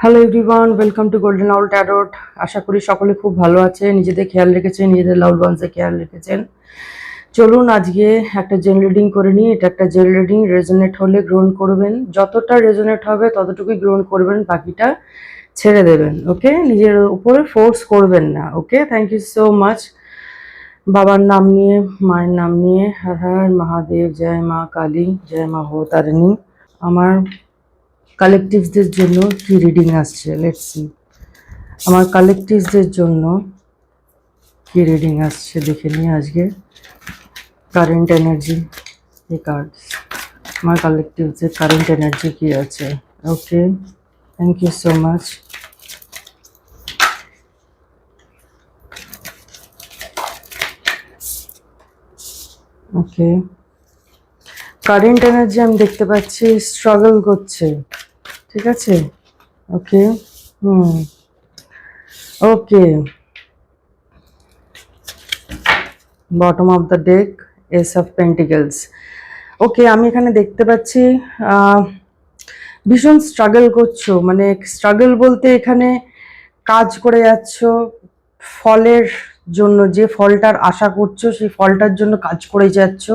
Hello everyone, welcome to Golden Owl Tarot. আশা করি সকলে খুব ভালো আছে, নিজেদের খেয়াল রেখেছেন, নিজেদের লাভড ওয়ান্সের খেয়াল রেখেছেন। চলুন আজকে একটা জেন রিডিং করে নিই। এটা একটা জেন রিডিং, রেজোনেট হলে গ্রহণ করবেন, যতটা রেজোনেট হবে ততটুকুই গ্রহণ করবেন, বাকিটা ছেড়ে দেবেন। ওকে, নিজের উপরে ফোর্স করবেন না। ওকে, থ্যাংক ইউ সো মাচ। বাবার নাম নিয়ে, মায়ের নাম নিয়ে, হর হর মহাদেব, জয় মা কালী, জয় মা ভবতারিণী। আমার কালেকটিভসদের জন্য কি রিডিং আসছে, লেটস সি। আমার কালেকটিভসদের জন্য কি রিডিং আসছে দেখে নিই আজকে। কারেন্ট এনার্জি, এই কার্ড, আমার কালেকটিভসের কারেন্ট এনার্জি কি আছে। Okay, thank you so much. Okay, current energy আমি দেখতে পাচ্ছি স্ট্রাগল করছে, ঠিক আছে। Okay, okay, bottom of the deck, ace of pentacles. Okay, আমি এখানে দেখতে পাচ্ছি ভীষণ স্ট্রাগল করছো। মানে স্ট্রাগল বলতে এখানে কাজ করে যাচ্ছ ফলের জন্য, যে ফলটার আশা করছো সেই ফলটার জন্য কাজ করে যাচ্ছ।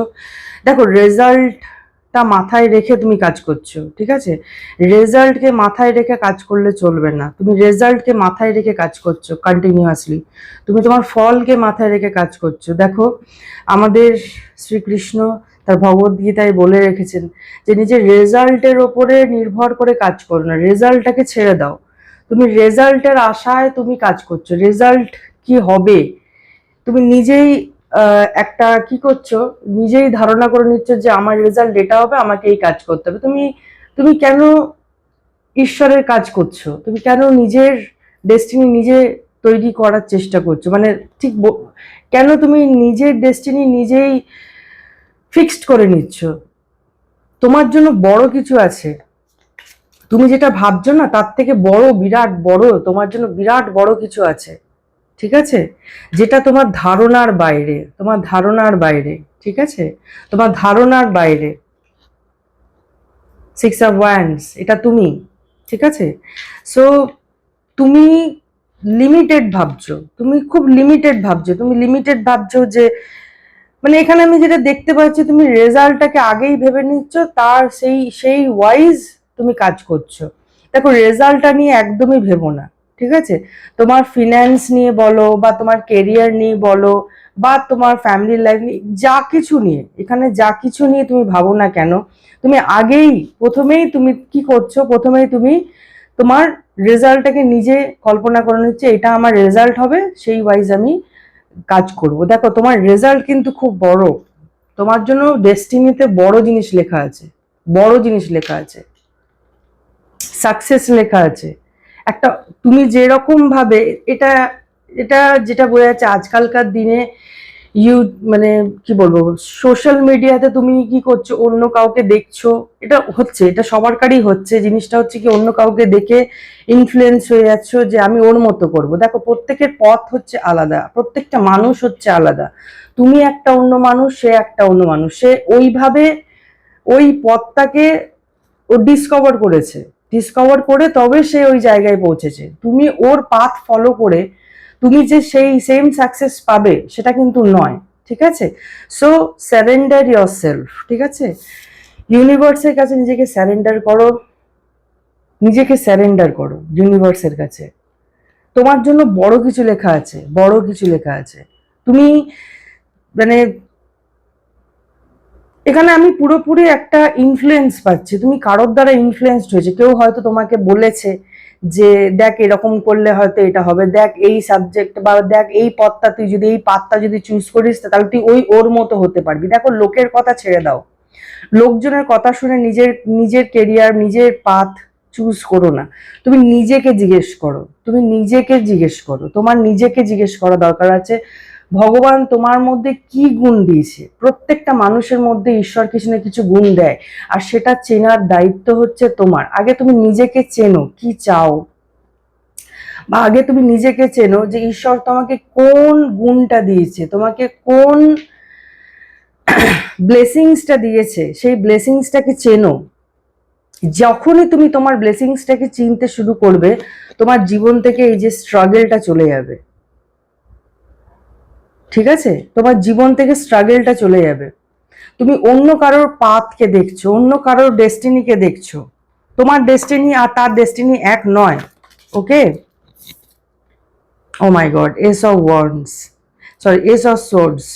দেখো, রেজাল্টটা মাথায় রেখে তুমি কাজ করছো, ঠিক আছে। রেজাল্টকে মাথায় রেখে কাজ করলে চলবে না। তুমি রেজাল্টকে মাথায় রেখে কাজ করছো কন্টিনিউয়াসলি, তুমি তোমার ফলকে মাথায় রেখে কাজ করছো। দেখো, আমাদের শ্রীকৃষ্ণ তার ভগবদ্গীতায় বলে রেখেছেন যে নিজের রেজাল্টের ওপরে নির্ভর করে কাজ করো না, রেজাল্টটাকে ছেড়ে দাও। তুমি রেজাল্টের আশায় তুমি কাজ করছো, রেজাল্ট কি হবে তুমি নিজেই একটা কি করছো, নিজেই ধারণা করে নিচ্ছ যে আমার রেজাল্ট এটা হবে, আমাকে এই কাজ করতে হবে। তুমি তুমি কেন ঈশ্বরের কাজ করছো? তুমি কেন নিজের ডেস্টিনি নিজে তৈরি করার চেষ্টা করছো? মানে ঠিক কেন তুমি নিজের ডেস্টিনি নিজেই ফিক্সড করে নিচ্ছ? তোমার জন্য বড় কিছু আছে, তুমি যেটা ভাবছো না তার থেকে বড়, বিরাট বড়, তোমার জন্য বিরাট বড় কিছু আছে, ঠিক আছে, যেটা তোমার ধারণার বাইরে, তোমার ধারণার বাইরে, ঠিক আছে, তোমার ধারণার বাইরে। সিক্স অফ ওয়ান্ডস, এটা তুমি, ঠিক আছে। সো তুমি লিমিটেড ভাবছো, তুমি খুব লিমিটেড ভাবছো, তুমি লিমিটেড ভাবছো যে, মানে এখানে আমি যেটা দেখতে পাচ্ছি তুমি রেজাল্টটাকে আগেই ভেবে নিচ্ছ, তার সেই সেই ওয়াইজ তুমি কাজ করছো। দেখো, রেজাল্টটা নিয়ে একদমই ভেবো না, ঠিক আছে। তোমার ফিন্যান্স নিয়ে বলো, বা তোমার কেরিয়ার নিয়ে বলো, বা তোমার ফ্যামিলি লাইফ নিয়ে, যা কিছু নিয়ে, এখানে যা কিছু নিয়ে তুমি ভাবো না কেন, তুমি আগেই প্রথমেই তুমি কি করছো, প্রথমেই তুমি তোমার রেজাল্টটাকে নিজে কল্পনা করে নিচ্ছে, এটা আমার রেজাল্ট হবে, সেই ওয়াইজ আমি কাজ করব। দেখো, তোমার রেজাল্ট কিন্তু খুব বড়, তোমার জন্য ডেস্টিনিতে বড় জিনিস লেখা আছে, বড় জিনিস লেখা আছে, সাকসেস লেখা আছে একটা। তুমি যেরকম ভাবে এটা, এটা যেটা বোঝা যাচ্ছে আজকালকার দিনে, ইউ মানে কি বলবো, সোশ্যাল মিডিয়াতে তুমি কি করছো, অন্য কাউকে দেখছো, এটা হচ্ছে, এটা সবারকারই হচ্ছে। জিনিসটা হচ্ছে কি, অন্য কাউকে দেখে ইনফ্লুয়েন্স হয়ে যাচ্ছ যে আমি ওর মতো করব। দেখো, প্রত্যেকের পথ হচ্ছে আলাদা, প্রত্যেকটা মানুষ হচ্ছে আলাদা। তুমি একটা অন্য মানুষ, সে একটা অন্য মানুষ, সে ওইভাবে ওই পথটাকে ও ডিসকভার করেছে, ডিসকভার করে তবে সে ওই জায়গায় পৌঁছেছে। তুমি ওর পাথ ফলো করে তুমি যে সেই সেম সাকসেস পাবে সেটা কিন্তু নয়, ঠিক আছে। সো স্যারেন্ডার ইয়োর সেলফ, ঠিক আছে। ইউনিভার্সের কাছে নিজেকে স্যারেন্ডার করো, নিজেকে স্যারেন্ডার করো ইউনিভার্সের কাছে। তোমার জন্য বড় কিছু লেখা আছে, বড় কিছু লেখা আছে। তুমি মানে এখানে আমি পুরোপুরি একটা ইনফ্লুয়েন্স পাচ্ছি, তুমি কারোর দ্বারা ইনফ্লুয়েন্সড হয়েছে। কেউ হয়তো তোমাকে বলেছে যে দেখ এরকম করলে হয়তো এটা হবে, দেখ এই সাবজেক্ট, বা দেখ এই পথটা, তুই যদি এই পাথটা যদি চুজ করিস তাহলে তুই ওর মতো হতে পারবি। দেখো, লোকের কথা ছেড়ে দাও, লোকজনের কথা শুনে নিজের নিজের কেরিয়ার, নিজের পাথ চুজ করো না। তুমি নিজেকে জিজ্ঞেস করো, তুমি নিজেকে জিজ্ঞেস করো, তোমার নিজেকে জিজ্ঞেস করা দরকার আছে ভগবান তোমার মধ্যে কি গুণ দিয়েছে। প্রত্যেকটা মানুষের মধ্যে ঈশ্বর কিছু না কিছু গুণ দেয়, আর সেটা চেনার দায়িত্ব হচ্ছে তোমার। আগে তুমি নিজেকে চেনো, কি চাও, বা আগে তুমি নিজেকে চেনো যে ঈশ্বর তোমাকে কোন গুণটা দিয়েছে, তোমাকে কোন ব্লেসিংসটা দিয়েছে, সেই ব্লেসিংসটাকে চেনো। যখনই তুমি তোমার ব্লেসিংসটাকে চিনতে শুরু করবে, তোমার জীবন থেকে এই যে স্ট্রাগলটা চলে যাবে। ঠিক আছে, তোমার জীবন থেকে স্ট্রাগলটা চলে যাবে। তুমি অন্য কারোর পাথকে দেখছো, অন্য কারোর ডেস্টিনিকে দেখছো। তোমার ডেস্টিনি আর তার ডেস্টিনি এক নয়। Okay, oh my God, ace of wands, sorry, ace of swords,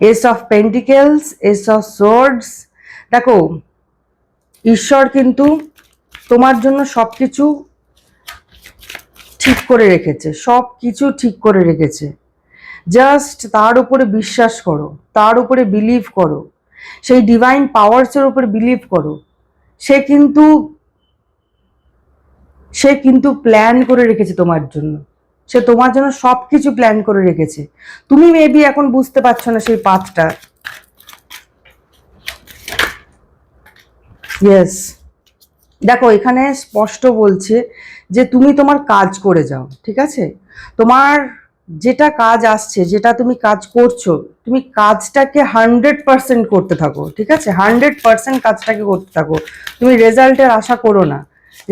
ace of pentacles, ace of swords. দেখো, ঈশ্বর কিন্তু তোমার জন্য সবকিছু ঠিক করে রেখেছে, সব কিছু ঠিক করে রেখেছে। জাস্ট তার উপরে বিশ্বাস করো, তার উপরে বিলিভ করো, সেই ডিভাইন পাওয়ার্সের উপরে বিলিভ করো। সে কিন্তু প্ল্যান করে রেখেছে তোমার জন্য, সে তোমার জন্য সবকিছু প্ল্যান করে রেখেছে। তুমি মেবি এখন বুঝতে পারছো না সেই পাথটা। ইয়েস, দেখো এখানে স্পষ্ট বলছে যে তুমি তোমার কাজ করে যাও। ঠিক আছে, তোমার যেটা কাজ আসছে, যেটা তুমি কাজ করছো, তুমি কাজটাকে 100% করতে থাকো। ঠিক আছে, 100% কাজটাকে করতে থাকো। তুমি রেজাল্টের আশা করো না,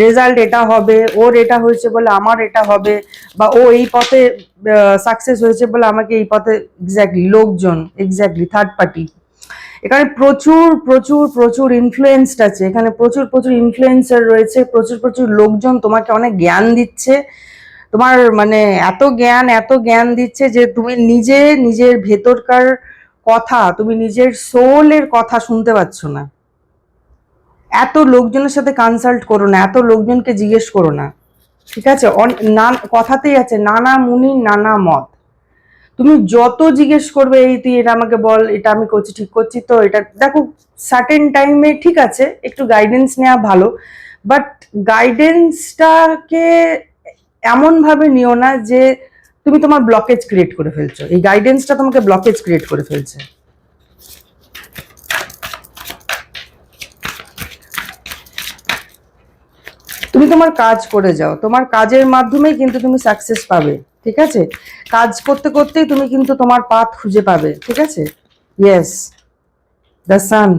রেজাল্ট এটা হবে, ওর এটা হয়েছে বলে আমার এটা হবে, বা ও এই পথে সাকসেস হয়েছে বলে আমাকে এই পথে। এক্স্যাক্টলি, লোকজন, এক্স্যাক্টলি, থার্ড পার্টি। এখানে প্রচুর প্রচুর প্রচুর ইনফ্লুয়েন্সড আছে, এখানে প্রচুর প্রচুর ইনফ্লুয়েন্সার রয়েছে, প্রচুর প্রচুর লোকজন তোমাকে অনেক জ্ঞান দিচ্ছে। তোমার মানে এত জ্ঞান দিচ্ছে যে তুমি নিজে নিজের ভেতরকার কথা, তুমি নিজের সোলের কথা শুনতে পাচ্ছ না। এত লোকজনের সাথে কনসাল্ট করো না, এত লোকজনকে জিজ্ঞেস করো না। ঠিক আছে, কথাতেই আছে নানা মুনি নানা মত। তুমি যত জিজ্ঞেস করবে, এই তুই এটা আমাকে বল, এটা আমি করছি, ঠিক করছি তো, এটা দেখো সার্টেন টাইমে ঠিক আছে একটু গাইডেন্স নেওয়া ভালো, বাট গাইডেন্সটাকে এমন ভাবে নিও না যে তুমি তোমার ব্লকেজ ক্রিয়েট করে ফেলছো। এই গাইডেন্সটা তোমাকে ব্লকেজ ক্রিয়েট করে ফেলছে। তুমি তোমার কাজ করে যাও, তোমার কাজের মাধ্যমেই কিন্তু তুমি সাকসেস পাবে। ঠিক আছে, কাজ করতে করতেই তুমি কিন্তু তোমার পাথ খুঁজে পাবে। ঠিক আছে, ইয়েস, দ্য সান।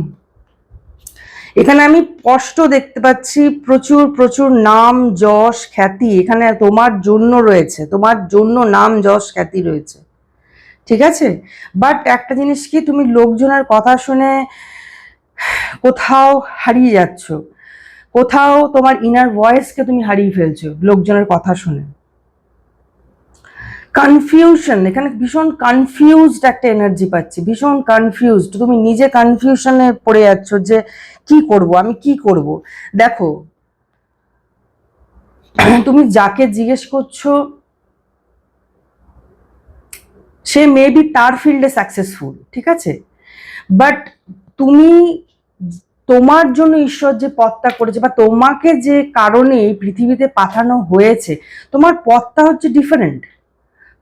এখানে আমি স্পষ্ট দেখতে পাচ্ছি প্রচুর প্রচুর নাম যশ খ্যাতি এখানে তোমার জন্য রয়েছে, তোমার জন্য নাম যশ খ্যাতি রয়েছে। ঠিক আছে, বাট একটা জিনিস কি, তুমি লোকজনের কথা শুনে কোথাও হারিয়ে যাচ্ছ, কোথাও তোমার ইনার ভয়েসকে তুমি হারিয়ে ফেলছো লোকজনের কথা শুনে। কনফিউশন, এখানে ভীষণ কনফিউজড একটা এনার্জি পাচ্ছি, ভীষণ কনফিউজড। তুমি নিজে কনফিউশনে পড়ে যাচ্ছ যে কি করব, আমি কি করব। দেখো, তুমি যাকে জিজ্ঞেস করছো সে মেবি তার ফিল্ডে সাকসেসফুল। ঠিক আছে, বাট তুমি, তোমার জন্য ঈশ্বর যে পথটা করেছে বা তোমাকে যে কারণে এই পৃথিবীতে পাঠানো হয়েছে, তোমার পথটা হচ্ছে ডিফারেন্ট,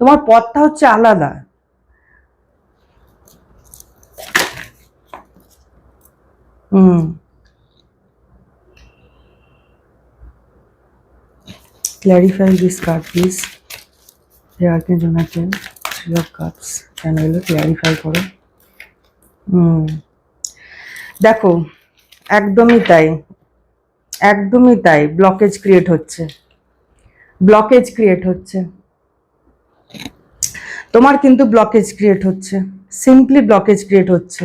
তোমার পথটা হচ্ছে আলাদা। Clarify this card please. Jonathan, three of cups, কেন এলো ক্ল্যারিফাই করো। দেখো, একদমই তাই, একদমই তাই, ব্লকেজ ক্রিয়েট হচ্ছে, ব্লকেজ ক্রিয়েট হচ্ছে, তোমার কিন্তু ব্লকেজ ক্রিয়েট হচ্ছে, সিম্পলি ব্লকেজ ক্রিয়েট হচ্ছে।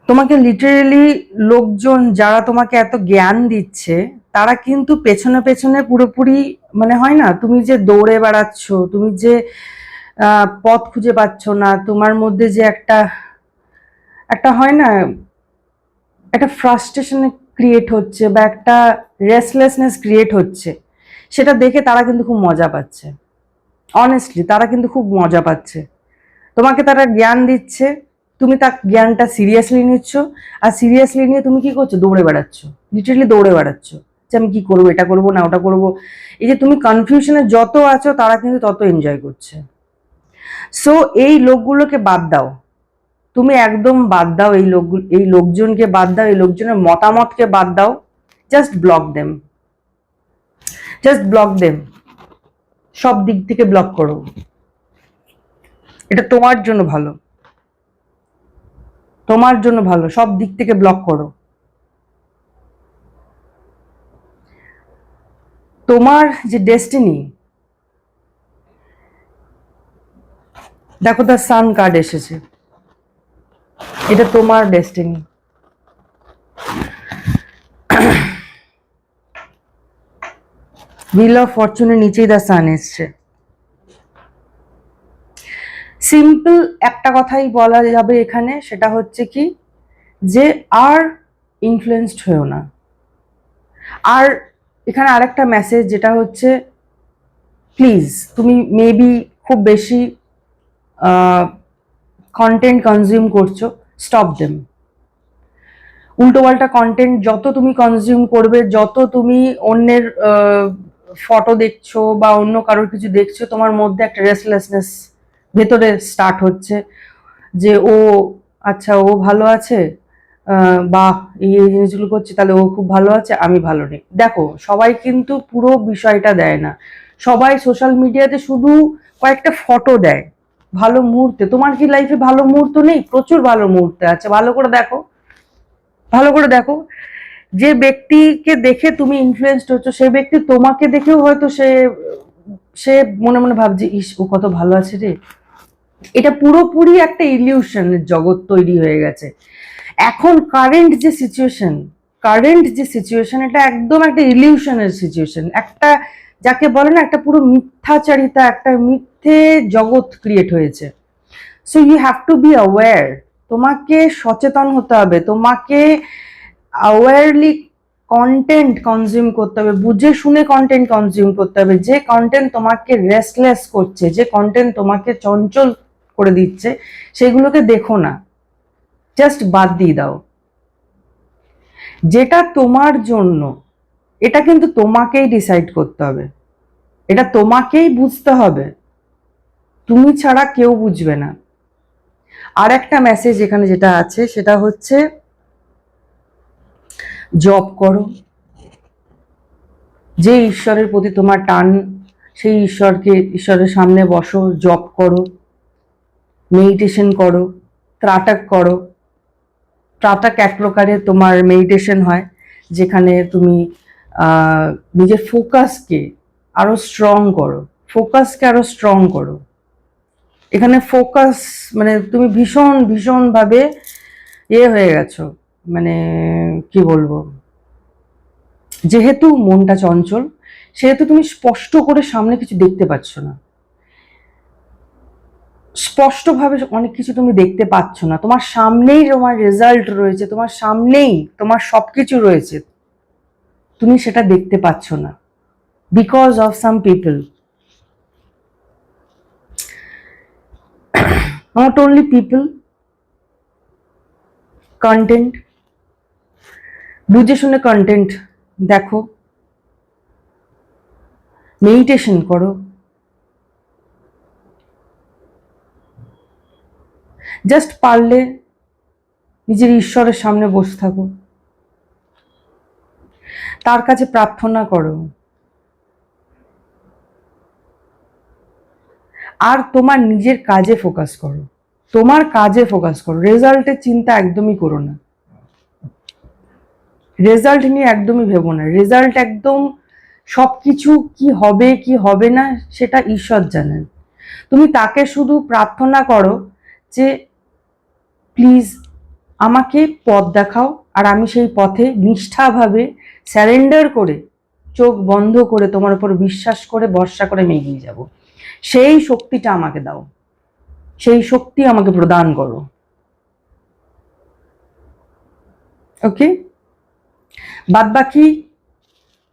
তোমাকে লিটারেলি লোকজন যারা তোমাকে এত জ্ঞান দিচ্ছে, তারা কিন্তু পেছনে পেছনে পুরোপুরি, মানে হয় না তুমি যে দৌড়ে বেড়াচ্ছ, তুমি যে পথ খুঁজে পাচ্ছ না, তোমার মধ্যে যে একটা একটা হয় না, একটা ফ্রাস্ট্রেশন ক্রিয়েট হচ্ছে বা একটা রেস্টলেসনেস ক্রিয়েট হচ্ছে, সেটা দেখে তারা কিন্তু খুব মজা পাচ্ছে। অনেস্টলি তারা কিন্তু খুব মজা পাচ্ছে, তোমাকে তারা জ্ঞান দিচ্ছে, তুমি তার জ্ঞানটা সিরিয়াসলি নিচ্ছ, আর সিরিয়াসলি নিয়ে তুমি কি করছো, দৌড়ে বেড়াচ্ছ, লিটারালি দৌড়ে বেড়াচ্ছ যে আমি কি করবো, এটা করবো না ওটা করবো। এই যে তুমি কনফিউশনে যত আছো, তারা কিন্তু তত এনজয় করছে। সো এই লোকগুলোকে বাদ দাও, তুমি একদম বাদ দাও, এই লোকজনকে বাদ দাও, এই লোকজনের মতামতকে বাদ দাও। Just block them, just block them, সব দিক থেকে ব্লক করো, এটা তোমার জন্য ভালো। তোমার জন্য ভালো, সব দিক থেকে ব্লক করো। তোমার যে ডেস্টিনি, দেখো দ্য সান কার্ড এসেছে, এটা তোমার ডেস্টিনি। হুইল অফ ফরচুনের নিচেই দ্য সান এসছে। সিম্পল একটা কথাই বলা যাবে এখানে, সেটা হচ্ছে কি যে আর ইনফ্লুয়েন্সড হয়েও না। আর এখানে আরেকটা মেসেজ যেটা হচ্ছে, প্লিজ তুমি মেবি খুব বেশি কন্টেন্ট কনজিউম করছো, স্টপ দেম। উল্টোপাল্টা কন্টেন্ট যত তুমি কনজিউম করবে, যত তুমি অন্যের ফটো দেখছো বা অন্য কারোর কিছু দেখছো, তোমার মধ্যে একটা রেস্টলেসনেস ভেতরে স্টার্ট হচ্ছে যে ও আচ্ছা ও ভালো আছে, বা এই এই জিনিসগুলো করছে, তাহলে ও খুব ভালো আছে, আমি ভালো নেই। দেখো সবাই কিন্তু পুরো বিষয়টা দেয় না, সবাই সোশ্যাল মিডিয়াতে শুধু কয়েকটা ফটো দেয় ভালো মুহূর্তে। তোমার কি লাইফে ভালো মুহূর্ত নেই? প্রচুর ভালো মুহূর্ত আছে, ভালো করে দেখো, ভালো করে দেখো। যে ব্যক্তিকে দেখে তুমি ইনফ্লুয়েন্সড হচ্ছ, সেই ব্যক্তি তোমাকে দেখেও হয়তো সে সে মনে মনে ভাবছে, ইস ও কত ভালো আছে রে। এটা পুরোপুরি একটা ইলিউশনের জগৎ তৈরি হয়ে গেছে এখন। কারেন্ট যে সিচুয়েশন এটা একদম একটা ইলিউশনের সিচুয়েশন, একটা যাকে বলে না একটা পুরো মিথ্যাচারিতা, একটা মিথ্যে জগৎ ক্রিয়েট হয়েছে। So you have to be aware, তোমাকে সচেতন হতে হবে, তোমাকে অ্যাওয়ারলি কন্টেন্ট কনজিউম করতে হবে, বুঝে শুনে কন্টেন্ট কনজিউম করতে হবে। যে কন্টেন্ট তোমাকে রেস্টলেস করছে, যে কন্টেন্ট তোমাকে চঞ্চল করে দিচ্ছে, সেগুলোকে দেখো না, জাস্ট বাদ দিয়ে দাও। যেটা তোমার জন্য, এটা কিন্তু তোমাকেই ডিসাইড করতে হবে, এটা তোমাকেই বুঝতে হবে, তুমি ছাড়া কেউ বুঝবে না। আর একটা মেসেজ এখানে যেটা আছে সেটা হচ্ছে, জব করো, যে ঈশ্বরের প্রতি তোমার টান, সেই ঈশ্বরের সামনে বসো, জব করো, মেডিটেশন করো, ত্রাটক করো। ত্রাটক এক প্রকারের তোমার মেডিটেশন হয়, যেখানে তুমি নিজের ফোকাসকে আরো স্ট্রং করো, ফোকাসকে আরো স্ট্রং করো। এখানে ফোকাস মানে তুমি ভীষণ ভীষণ ভাবে হয়ে গেছো, মানে কি বলবো, যেহেতু মনটা চঞ্চল, সেহেতু তুমি স্পষ্ট করে সামনে কিছু দেখতে পাচ্ছ না, স্পষ্টভাবে অনেক কিছু তুমি দেখতে পাচ্ছ না। তোমার সামনেই তোমার রেজাল্ট রয়েছে, তোমার সামনেই তোমার সবকিছু রয়েছে, তুমি সেটা দেখতে পাচ্ছ না because of some people, not only people, content. বুঝে শুনে কন্টেন্ট দেখো, মেডিটেশন করো, জাস্ট পারলে নিজের ঈশ্বরের সামনে বসে থাকো, তার কাছে প্রার্থনা করো, আর তোমার নিজের কাজে ফোকাস করো, তোমার কাজে ফোকাস করো। রেজাল্টের চিন্তা একদমই করো না, রেজাল্ট নিয়ে একদমই ভেবো না। রেজাল্ট একদম সবকিছু কি হবে কি হবে না সেটা ঈশ্বর জানেন। তুমি তাকে শুধু প্রার্থনা করো যে প্লিজ আমাকে পথ দেখাও, আর আমি সেই পথে নিষ্ঠাভাবে স্যারেন্ডার করে, চোখ বন্ধ করে, তোমার উপর বিশ্বাস করে, ভরসা করে আমি এগিয়ে যাব। সেই শক্তিটা আমাকে দাও, সেই শক্তি আমাকে প্রদান করো। ওকে, বাদ বাকি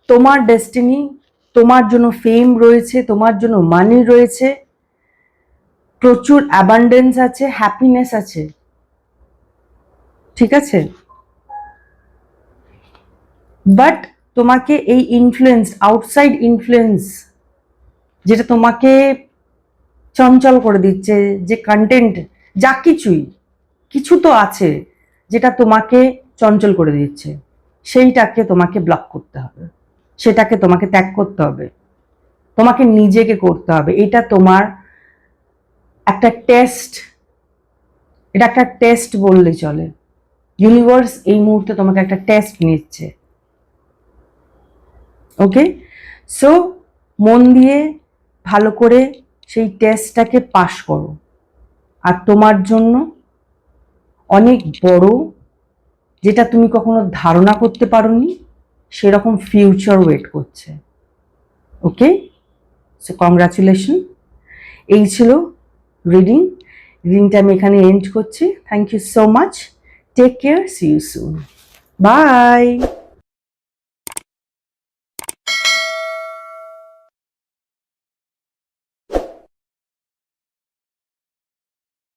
তোমার ডেস্টিনি, তোমার জন্য ফেম রয়েছে, তোমার জন্য মানি রয়েছে, প্রচুর অ্যাবান্ডেন্স আছে, হ্যাপিনেস আছে, ঠিক আছে। বাট তোমাকে এই ইনফ্লুয়েন্স, আউটসাইড ইনফ্লুয়েন্স, যেটা তোমাকে চঞ্চল করে দিচ্ছে, যে কন্টেন্ট, যা কিছুই, কিছু তো আছে যেটা তোমাকে চঞ্চল করে দিচ্ছে, সেইটাকে তোমাকে ব্লক করতে হবে, সেটাকে তোমাকে ত্যাগ করতে হবে, তোমাকে নিজেকে করতে হবে। এটা তোমার একটা টেস্ট, এটা একটা টেস্ট বললে চলে। ইউনিভার্স এই মুহূর্তে তোমাকে একটা টেস্ট নিচ্ছে। ওকে, সো মন দিয়ে ভালো করে সেই টেস্টটাকে পাস করো। আর তোমার জন্য অনেক বড়, যেটা তুমি কখনো ধারণা করতে পারোনি, সেরকম ফিউচার ওয়েট করছে। Okay, so congratulation. এই ছিল রিডিংটা আমি এখানে এন্ড করছি। Thank you so much, take care, see you soon, by.